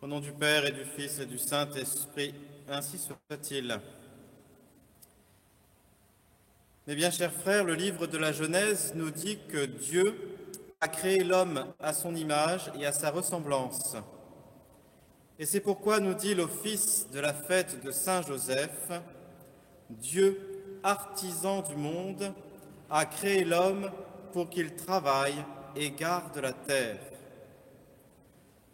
nom du Père et du Fils et du Saint-Esprit, ainsi soit-il. Mes bien chers frères, le livre de la Genèse nous dit que Dieu a créé l'homme à son image et à sa ressemblance. Et c'est pourquoi nous dit l'office de la fête de Saint Joseph, Dieu, artisan du monde, a créé l'homme pour qu'il travaille et garde la terre.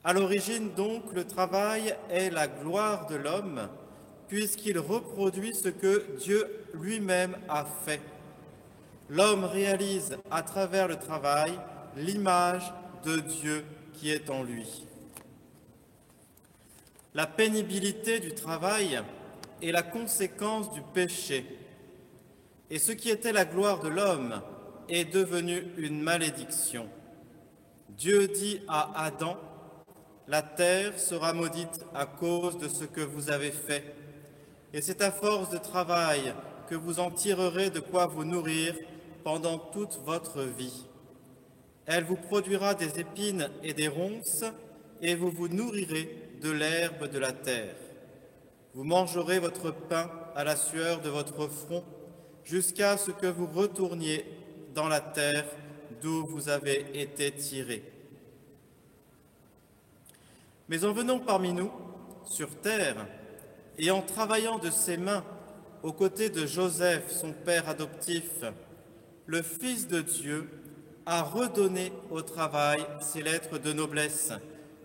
À l'origine donc, le travail est la gloire de l'homme, puisqu'il reproduit ce que Dieu lui-même a fait. L'homme réalise à travers le travail l'image de Dieu qui est en lui. La pénibilité du travail est la conséquence du péché. Et ce qui était la gloire de l'homme est devenu une malédiction. Dieu dit à Adam: la terre sera maudite à cause de ce que vous avez fait. Et c'est à force de travail que vous en tirerez de quoi vous nourrir pendant toute votre vie. Elle vous produira des épines et des ronces, et vous vous nourrirez de l'herbe de la terre. Vous mangerez votre pain à la sueur de votre front, jusqu'à ce que vous retourniez dans la terre d'où vous avez été tirés. Mais en venant parmi nous, sur terre, et en travaillant de ses mains aux côtés de Joseph, son père adoptif, le Fils de Dieu a redonné au travail ses lettres de noblesse,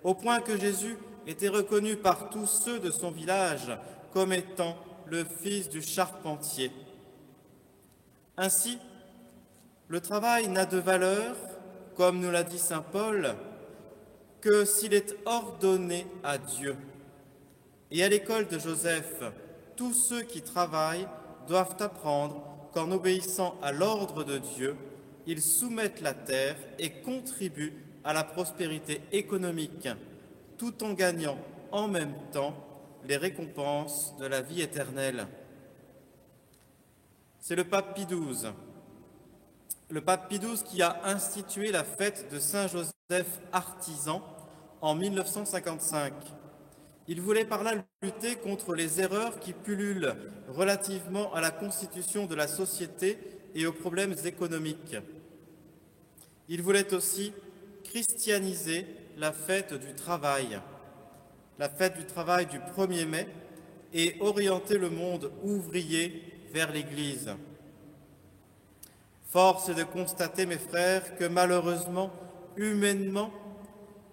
au point que Jésus était reconnu par tous ceux de son village comme étant le fils du charpentier. Ainsi, le travail n'a de valeur, comme nous l'a dit saint Paul, que s'il est ordonné à Dieu. Et à l'école de Joseph, tous ceux qui travaillent doivent apprendre qu'en obéissant à l'ordre de Dieu, ils soumettent la terre et contribuent à la prospérité économique, tout en gagnant en même temps les récompenses de la vie éternelle. C'est le pape Pie XII. Le pape Pie XII qui a institué la fête de Saint Joseph artisan en 1955. Il voulait par là lutter contre les erreurs qui pullulent relativement à la constitution de la société et aux problèmes économiques. Il voulait aussi christianiser la fête du travail du 1er mai, et orienter le monde ouvrier vers l'Église. Force est de constater, mes frères, que malheureusement, humainement,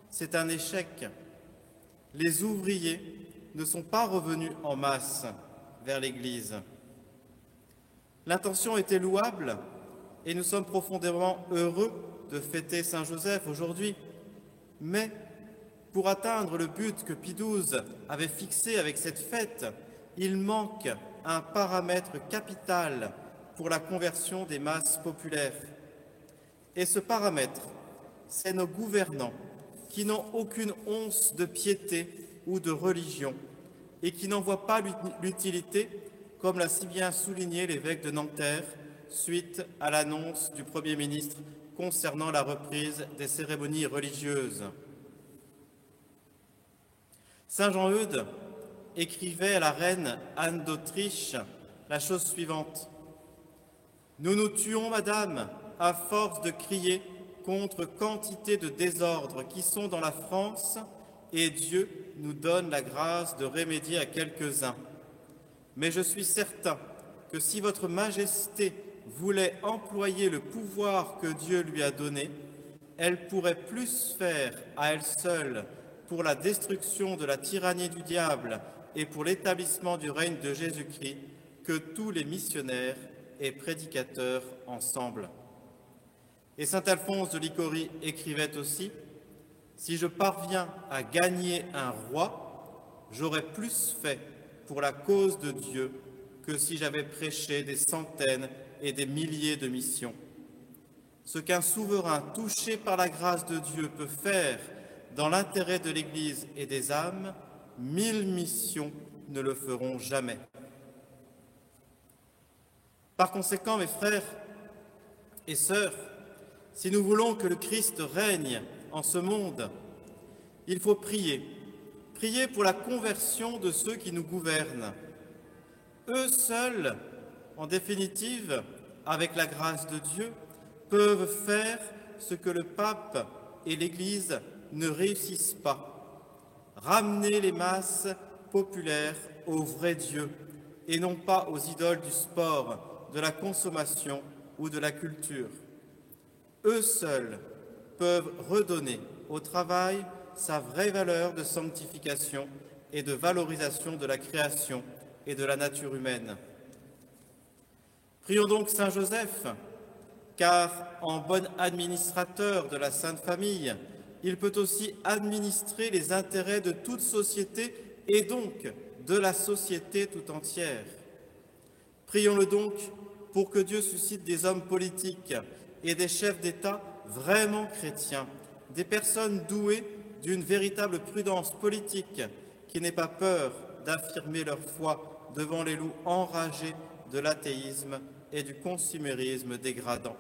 c'est un échec. Les ouvriers ne sont pas revenus en masse vers l'Église. L'intention était louable et nous sommes profondément heureux de fêter Saint Joseph aujourd'hui. Mais pour atteindre le but que Pie XII avait fixé avec cette fête, il manque un paramètre capital pour la conversion des masses populaires. Et ce paramètre, c'est nos gouvernants qui n'ont aucune once de piété ou de religion et qui n'en voient pas l'utilité, comme l'a si bien souligné l'évêque de Nanterre suite à l'annonce du Premier ministre concernant la reprise des cérémonies religieuses. Saint Jean-Eudes écrivait à la reine Anne d'Autriche la chose suivante: « Nous nous tuons, madame, à force de crier contre quantité de désordres qui sont dans la France, et Dieu nous donne la grâce de remédier à quelques-uns. Mais je suis certain que si votre Majesté voulait employer le pouvoir que Dieu lui a donné, elle pourrait plus faire à elle seule pour la destruction de la tyrannie du diable et pour l'établissement du règne de Jésus-Christ que tous les missionnaires et prédicateurs ensemble. » Et saint Alphonse de Ligorie écrivait aussi: « Si je parviens à gagner un roi, j'aurais plus fait pour la cause de Dieu que si j'avais prêché des centaines et des milliers de missions. Ce qu'un souverain touché par la grâce de Dieu peut faire dans l'intérêt de l'Église et des âmes, 1000 missions ne le feront jamais. » Par conséquent, mes frères et sœurs, si nous voulons que le Christ règne en ce monde, il faut prier Priez pour la conversion de ceux qui nous gouvernent. Eux seuls, en définitive, avec la grâce de Dieu, peuvent faire ce que le pape et l'Église ne réussissent pas. Ramener les masses populaires au vrai Dieu et non pas aux idoles du sport, de la consommation ou de la culture. Eux seuls peuvent redonner au travail sa vraie valeur de sanctification et de valorisation de la création et de la nature humaine. Prions donc Saint Joseph, car en bon administrateur de la Sainte Famille, il peut aussi administrer les intérêts de toute société et donc de la société tout entière. Prions-le donc pour que Dieu suscite des hommes politiques et des chefs d'État vraiment chrétiens, des personnes douées d'une véritable prudence politique qui n'aient pas peur d'affirmer leur foi devant les loups enragés de l'athéisme et du consumérisme dégradant.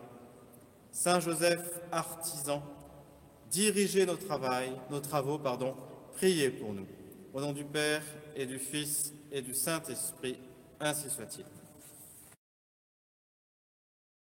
Saint Joseph, artisan, dirigez nos travaux, priez pour nous. Au nom du Père et du Fils et du Saint-Esprit, ainsi soit-il.